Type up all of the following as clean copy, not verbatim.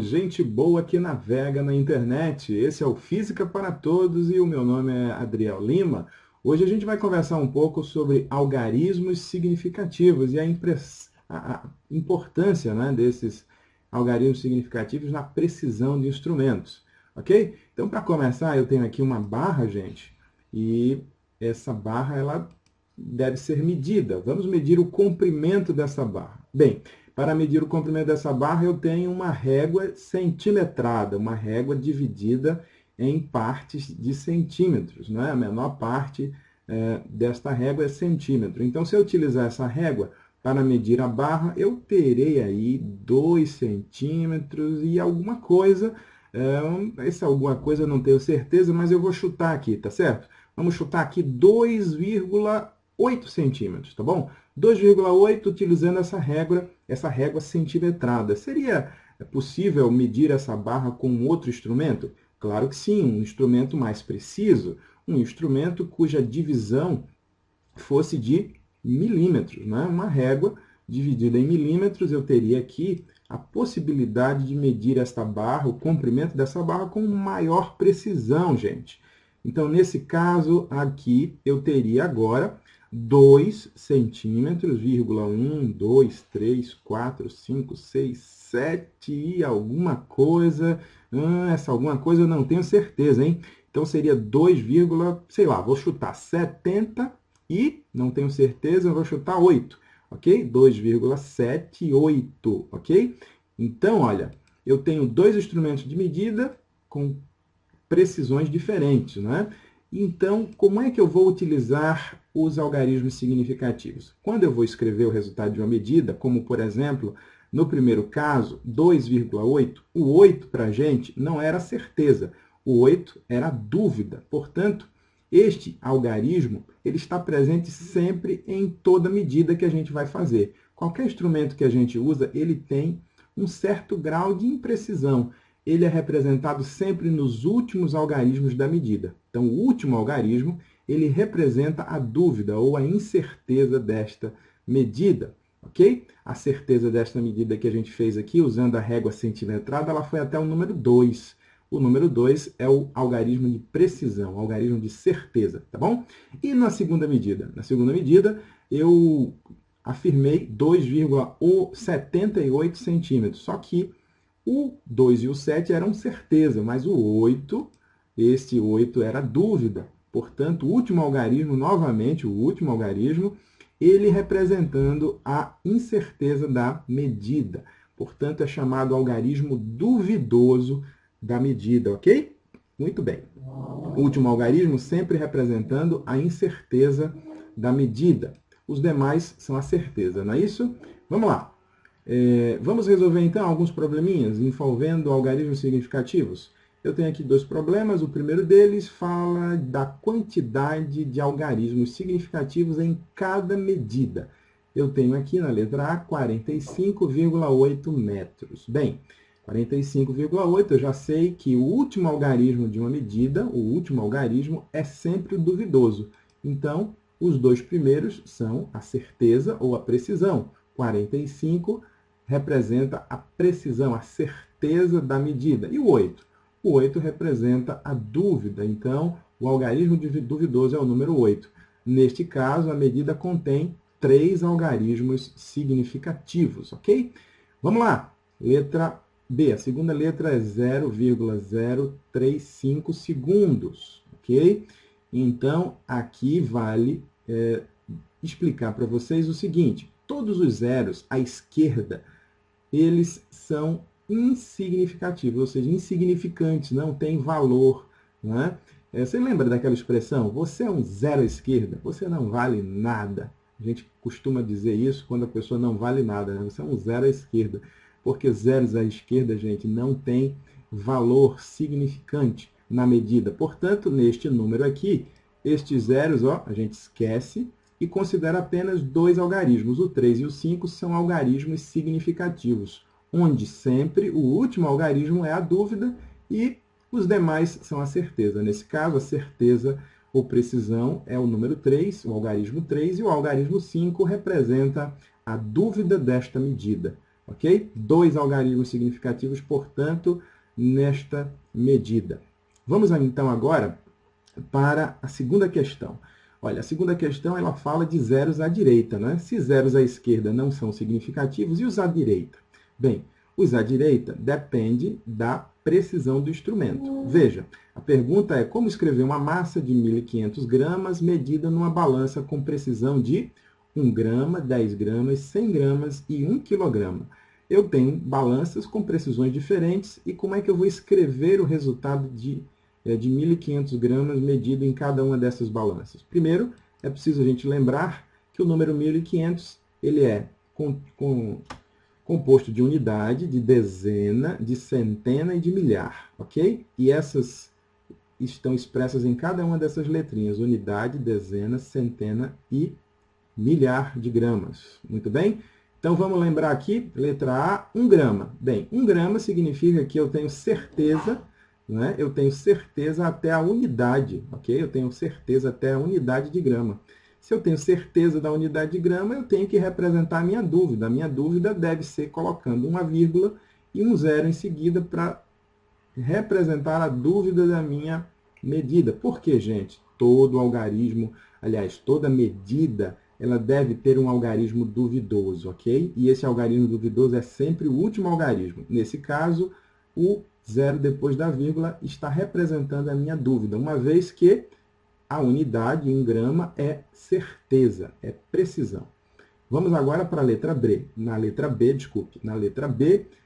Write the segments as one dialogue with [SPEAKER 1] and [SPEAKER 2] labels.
[SPEAKER 1] Hello, gente boa que navega na internet. Esse é o Física para Todos e o meu nome é Adriel Lima. Hoje a gente vai conversar um pouco sobre algarismos significativos e a importância, né, desses algarismos significativos na precisão de instrumentos, ok? Então, para começar, eu tenho aqui uma barra, gente, e essa barra ela deve ser medida. Vamos medir o comprimento dessa barra. Bem, para medir o comprimento dessa barra, eu tenho uma régua centimetrada, uma régua dividida em partes de centímetros, né? A menor parte desta régua é centímetro. Então, se eu utilizar essa régua para medir a barra, eu terei aí 2 centímetros e alguma coisa. Essa alguma coisa eu não tenho certeza, mas eu vou chutar aqui, tá certo? Vamos chutar aqui 2,8 centímetros, tá bom? 2,8 utilizando essa régua centimetrada. Seria possível medir essa barra com outro instrumento? Claro que sim, um instrumento mais preciso, um instrumento cuja divisão fosse de milímetros, né? Uma régua dividida em milímetros, eu teria aqui a possibilidade de medir esta barra, o comprimento dessa barra com maior precisão, gente. Então, nesse caso aqui, eu teria agora 2 centímetros, 1, 2, 3, 4, 5, 6, 7 e alguma coisa. Essa alguma coisa eu não tenho certeza, hein? Então, seria 2, sei lá, vou chutar 70 e, não tenho certeza, eu vou chutar 8, ok? 2,78, ok? Então, olha, eu tenho dois instrumentos de medida com precisões diferentes, né? Então, como é que eu vou utilizar os algarismos significativos? Quando eu vou escrever o resultado de uma medida, como, por exemplo, no primeiro caso, 2,8, o 8 para a gente não era certeza, o 8 era dúvida. Portanto, este algarismo ele está presente sempre em toda medida que a gente vai fazer. Qualquer instrumento que a gente usa, ele tem um certo grau de imprecisão. Ele é representado sempre nos últimos algarismos da medida. Então, o último algarismo, ele representa a dúvida ou a incerteza desta medida, ok? A certeza desta medida que a gente fez aqui, usando a régua centimetrada, ela foi até o número 2. O número 2 é o algarismo de precisão, o algarismo de certeza, tá bom? E na segunda medida? Na segunda medida, eu afirmei 2,78 centímetros, só que o 2 e o 7 eram certeza, mas o 8, este 8 era dúvida. Portanto, o último algarismo, novamente, o último algarismo, ele representando a incerteza da medida. Portanto, é chamado algarismo duvidoso da medida, ok? Muito bem. O último algarismo sempre representando a incerteza da medida. Os demais são a certeza, não é isso? Vamos lá. Vamos resolver, então, alguns probleminhas envolvendo algarismos significativos? Eu tenho aqui dois problemas. O primeiro deles fala da quantidade de algarismos significativos em cada medida. Eu tenho aqui na letra A 45,8 metros. Bem, 45,8 eu já sei que o último algarismo de uma medida, o último algarismo, é sempre o duvidoso. Então, os dois primeiros são a certeza ou a precisão. 45 representa a precisão, a certeza da medida. E o 8? O 8 representa a dúvida. Então, o algarismo duvidoso é o número 8. Neste caso, a medida contém 3 algarismos significativos, ok? Vamos lá. Letra B. A segunda letra é 0,035 segundos, ok? Então, aqui vale explicar para vocês o seguinte. Todos os zeros à esquerda, eles são insignificativos, ou seja, insignificantes, não têm valor. Não é? Você lembra daquela expressão? Você é um zero à esquerda, você não vale nada. A gente costuma dizer isso quando a pessoa não vale nada, né? Você é um zero à esquerda. Porque zeros à esquerda, gente, não tem valor significante na medida. Portanto, neste número aqui, estes zeros, ó, a gente esquece e considera apenas dois algarismos. O 3 e o 5 são algarismos significativos, onde sempre o último algarismo é a dúvida e os demais são a certeza. Nesse caso, a certeza ou precisão é o número 3, o algarismo 3, e o algarismo 5 representa a dúvida desta medida. ok? 2 algarismos significativos, portanto, nesta medida. Vamos então agora para a segunda questão. Olha, a segunda questão ela fala de zeros à direita, né? Se zeros à esquerda não são significativos, e os à direita? Bem, os à direita depende da precisão do instrumento. Veja, a pergunta é como escrever uma massa de 1.500 gramas medida numa balança com precisão de 1 grama, 10 gramas, 100 gramas e 1 quilograma. Eu tenho balanças com precisões diferentes e como é que eu vou escrever o resultado de 1.500 gramas medido em cada uma dessas balanças? Primeiro, é preciso a gente lembrar que o número 1.500 ele é composto de unidade, de dezena, de centena e de milhar, ok? E essas estão expressas em cada uma dessas letrinhas, unidade, dezena, centena e milhar de gramas. Muito bem? Então, vamos lembrar aqui, letra A, 1 grama. Bem, 1 grama significa que eu tenho certeza, né? Eu tenho certeza até a unidade, ok? Eu tenho certeza até a unidade de grama. Se eu tenho certeza da unidade de grama, eu tenho que representar a minha dúvida. A minha dúvida deve ser colocando uma vírgula e um zero em seguida para representar a dúvida da minha medida. Por quê, gente? Todo algarismo, aliás, toda medida, ela deve ter um algarismo duvidoso, ok? E esse algarismo duvidoso é sempre o último algarismo. Nesse caso, o zero depois da vírgula está representando a minha dúvida, uma vez que a unidade, 1 grama, é certeza, é precisão. Vamos agora para a letra B. Na letra B,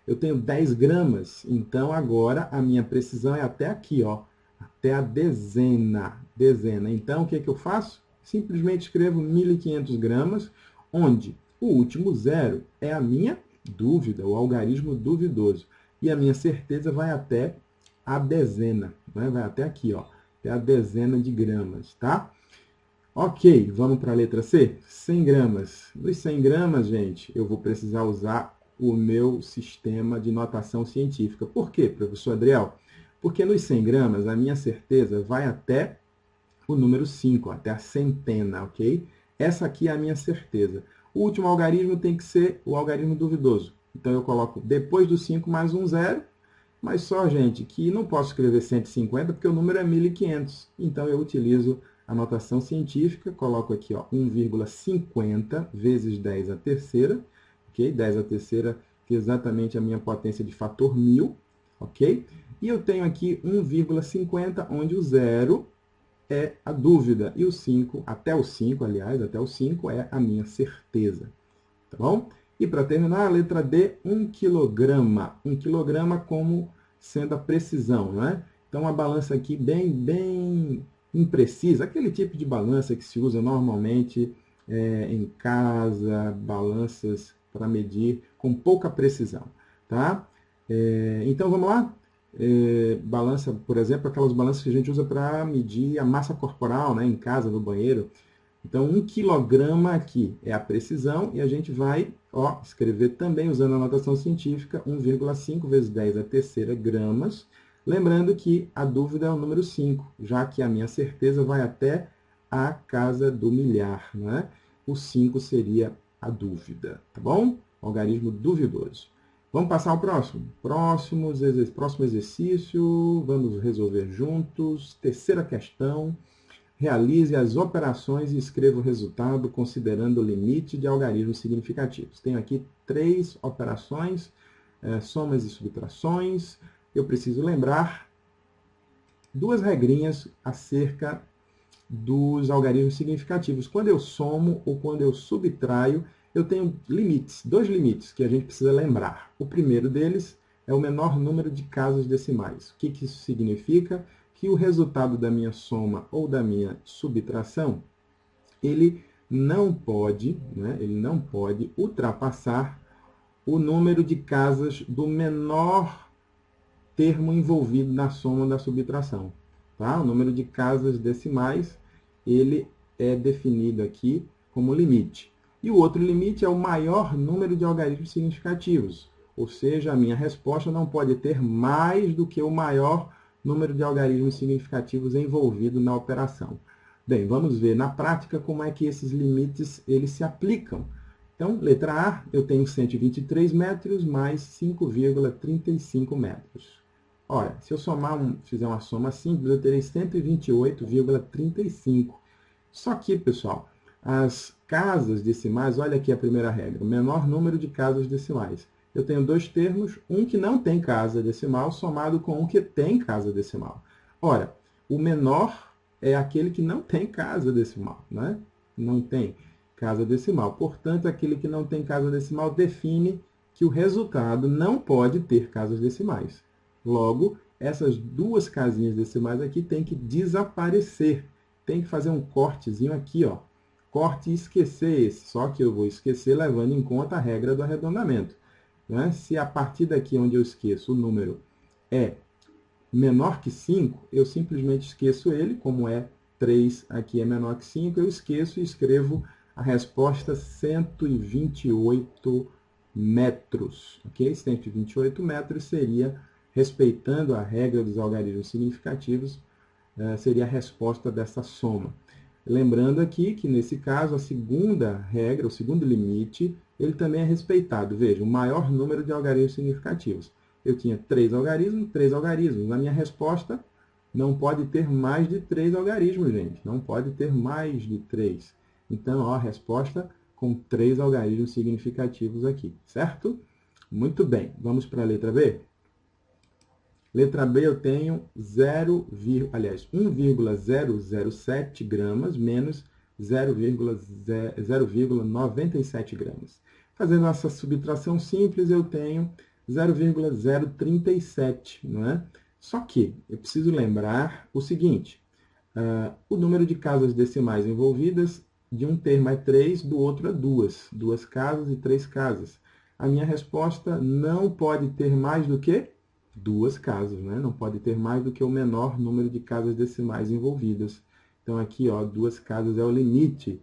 [SPEAKER 1] eu tenho 10 gramas, então agora a minha precisão é até aqui, ó, até a dezena. Então, o que eu faço? Simplesmente escrevo 1.500 gramas, onde o último zero é a minha dúvida, o algarismo duvidoso. E a minha certeza vai até a dezena, né? Vai até aqui, ó, até a dezena de gramas, tá? Ok, vamos para a letra C? 100 gramas. Nos 100 gramas, gente, eu vou precisar usar o meu sistema de notação científica. Por quê, professor Adriel? Porque nos 100 gramas, a minha certeza vai até o número 5, até a centena, ok? Essa aqui é a minha certeza. O último algarismo tem que ser o algarismo duvidoso. Então, eu coloco depois do 5 mais um zero, mas só, gente, que não posso escrever 150 porque o número é 1.500. Então, eu utilizo a notação científica, coloco aqui, ó, 1,50 vezes 10 à terceira, ok? 10 à terceira, que é exatamente a minha potência de fator 1000, ok? E eu tenho aqui 1,50, onde o zero é a dúvida, e o 5, até o 5, aliás, até o 5 é a minha certeza, tá bom? E para terminar, a letra D, 1 quilograma. 1 quilograma como sendo a precisão, né? Então, uma balança aqui bem imprecisa, aquele tipo de balança que se usa normalmente em casa, balanças para medir com pouca precisão, tá? Então, vamos lá? Balança, por exemplo, aquelas balanças que a gente usa para medir a massa corporal, né, em casa, no banheiro. Então, 1 quilograma aqui é a precisão e a gente vai escrever também usando a notação científica 1,5 vezes 10 à terceira gramas. Lembrando que a dúvida é o número 5, já que a minha certeza vai até a casa do milhar, né? O 5 seria a dúvida, tá bom? Algarismo duvidoso. Vamos passar ao próximo? Próximo exercício, vamos resolver juntos. Terceira questão. Realize as operações e escreva o resultado considerando o limite de algarismos significativos. Tenho aqui 3 operações, somas e subtrações. Eu preciso lembrar 2 regrinhas acerca dos algarismos significativos. Quando eu somo ou quando eu subtraio, eu tenho limites, 2 limites que a gente precisa lembrar. O primeiro deles é o menor número de casas decimais. O que isso significa? Que o resultado da minha soma ou da minha subtração, ele não pode ultrapassar o número de casas do menor termo envolvido na soma ou da subtração. Tá? O número de casas decimais, ele é definido aqui como limite. E o outro limite é o maior número de algarismos significativos. Ou seja, a minha resposta não pode ter mais do que o maior número de algarismos significativos envolvido na operação. Bem, vamos ver na prática como é que esses limites eles se aplicam. Então, letra A, eu tenho 123 metros mais 5,35 metros. Ora, se eu fizer uma soma simples, eu terei 128,35. Só que, pessoal, as casas decimais, olha aqui a primeira regra, o menor número de casas decimais. Eu tenho dois termos, um que não tem casa decimal, somado com um que tem casa decimal. Ora, o menor é aquele que não tem casa decimal, né? Não tem casa decimal. Portanto, aquele que não tem casa decimal define que o resultado não pode ter casas decimais. Logo, essas duas casinhas decimais aqui têm que desaparecer. Tem que fazer um cortezinho aqui, ó. Corte e esquecer esse. Só que eu vou esquecer levando em conta a regra do arredondamento, né? Se a partir daqui onde eu esqueço o número é menor que 5, eu simplesmente esqueço ele, como é 3 aqui é menor que 5, eu esqueço e escrevo a resposta 128 metros. Ok? 128 metros seria, respeitando a regra dos algarismos significativos, seria a resposta dessa soma. Lembrando aqui que, nesse caso, a segunda regra, o segundo limite, ele também é respeitado. Veja, o maior número de algarismos significativos. Eu tinha 3 algarismos. A minha resposta não pode ter mais de 3 algarismos, gente. Não pode ter mais de 3. Então, ó, a resposta com 3 algarismos significativos aqui, certo? Muito bem. Vamos para a letra B? Letra B eu tenho 1,007 gramas menos 0,97 gramas. Fazendo essa subtração simples, eu tenho 0,037, não é? Só que eu preciso lembrar o seguinte, o número de casas decimais envolvidas de um termo é 3, do outro é 2. 2 casas e 3 casas. A minha resposta não pode ter mais do que 2 casas, né? Não pode ter mais do que o menor número de casas decimais envolvidas. Então, aqui, ó, 2 casas é o limite.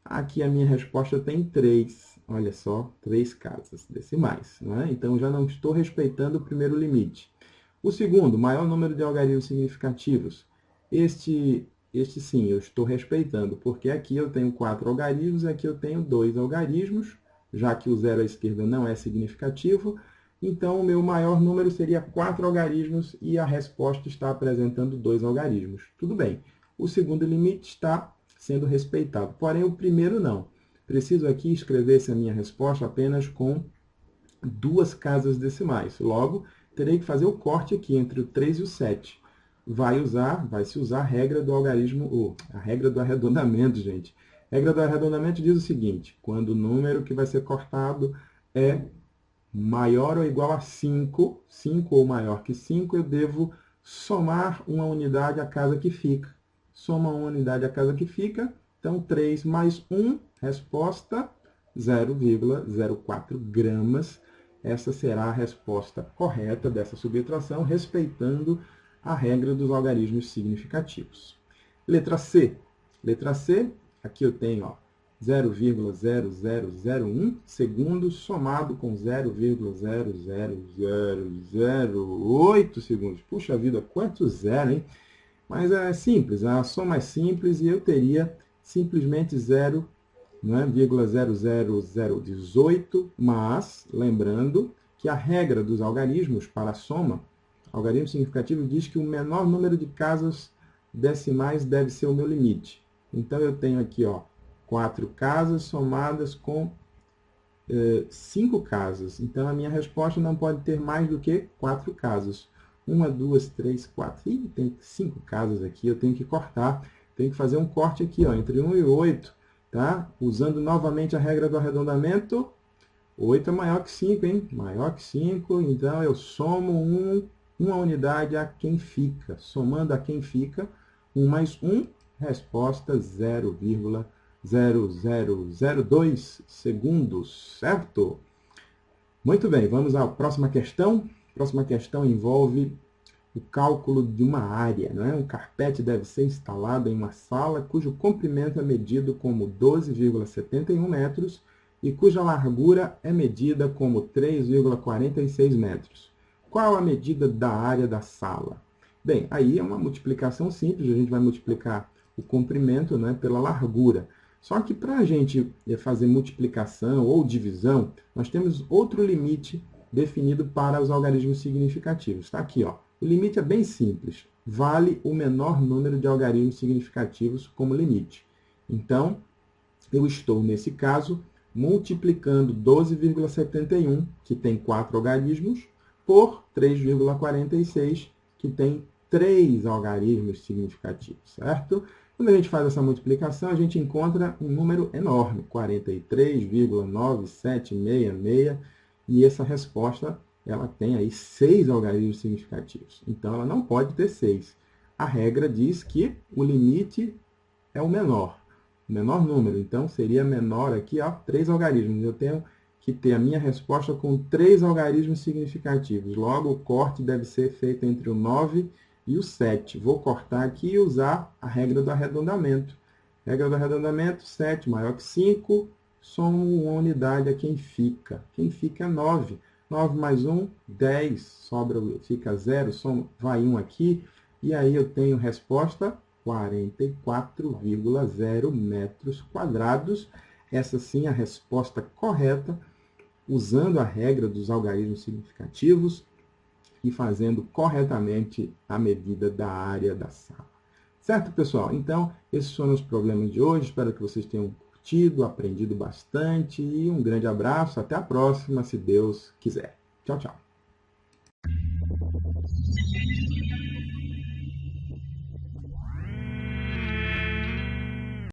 [SPEAKER 1] Aqui a minha resposta tem 3. Olha só, 3 casas decimais, né? Então, já não estou respeitando o primeiro limite. O segundo, maior número de algarismos significativos. Este sim, eu estou respeitando, porque aqui eu tenho 4 algarismos e aqui eu tenho 2 algarismos, já que o zero à esquerda não é significativo. Então, o meu maior número seria 4 algarismos e a resposta está apresentando 2 algarismos. Tudo bem. O segundo limite está sendo respeitado, porém o primeiro não. Preciso aqui escrever essa minha resposta apenas com 2 casas decimais. Logo, terei que fazer o corte aqui entre o 3 e o 7. Vai-se usar a regra do algarismo, a regra do arredondamento, gente. A regra do arredondamento diz o seguinte, quando o número que vai ser cortado é maior ou igual a 5, 5 ou maior que 5, eu devo somar uma unidade à casa que fica. Soma uma unidade à casa que fica, então 3 mais 1, resposta 0,04 gramas. Essa será a resposta correta dessa subtração, respeitando a regra dos algarismos significativos. Letra C. Letra C, aqui eu tenho 0,0001 segundos somado com 0,00008 segundos. Puxa vida, quanto zero, hein? Mas é simples, a soma é simples e eu teria simplesmente 0,00018, mas lembrando que a regra dos algarismos para a soma, algarismo significativo, diz que o menor número de casas decimais deve ser o meu limite. Então, eu tenho aqui 4 casas somadas com 5 casas. Então, a minha resposta não pode ter mais do que 4 casas. 1, 2, 3, 4. Ih, tem 5 casas aqui, eu tenho que cortar. Tenho que fazer um corte aqui, entre 1 e 8. Tá? Usando novamente a regra do arredondamento, 8 é maior que 5, hein? Maior que 5, então eu somo uma unidade a quem fica. Somando a quem fica, 1 mais 1, resposta 0,0002 segundos, certo? Muito bem, vamos à próxima questão. A próxima questão envolve o cálculo de uma área. Não é? Um carpete deve ser instalado em uma sala cujo comprimento é medido como 12,71 metros e cuja largura é medida como 3,46 metros. Qual a medida da área da sala? Bem, aí é uma multiplicação simples, a gente vai multiplicar o comprimento, né, pela largura. Só que para a gente fazer multiplicação ou divisão, nós temos outro limite definido para os algarismos significativos. Está aqui, ó. O limite é bem simples. Vale o menor número de algarismos significativos como limite. Então, eu estou, nesse caso, multiplicando 12,71, que tem 4 algarismos, por 3,46, que tem 3 algarismos significativos, certo? Quando a gente faz essa multiplicação, a gente encontra um número enorme, 43,9766, e essa resposta ela tem aí 6 algarismos significativos. Então, ela não pode ter 6. A regra diz que o limite é o menor número. Então, seria menor aqui, ó, 3 algarismos. Eu tenho que ter a minha resposta com 3 algarismos significativos. Logo, o corte deve ser feito entre o 9 e o 7. Vou cortar aqui e usar a regra do arredondamento. Regra do arredondamento, 7 maior que 5, somo uma unidade a quem fica. Quem fica é 9. 9 mais 1, 10. Sobra, fica 0, vai 1 aqui. E aí eu tenho resposta 44,0 metros quadrados. Essa sim é a resposta correta, usando a regra dos algarismos significativos e fazendo corretamente a medida da área da sala. Certo, pessoal? Então, esses foram os problemas de hoje. Espero que vocês tenham curtido, aprendido bastante. E um grande abraço. Até a próxima, se Deus quiser. Tchau, tchau.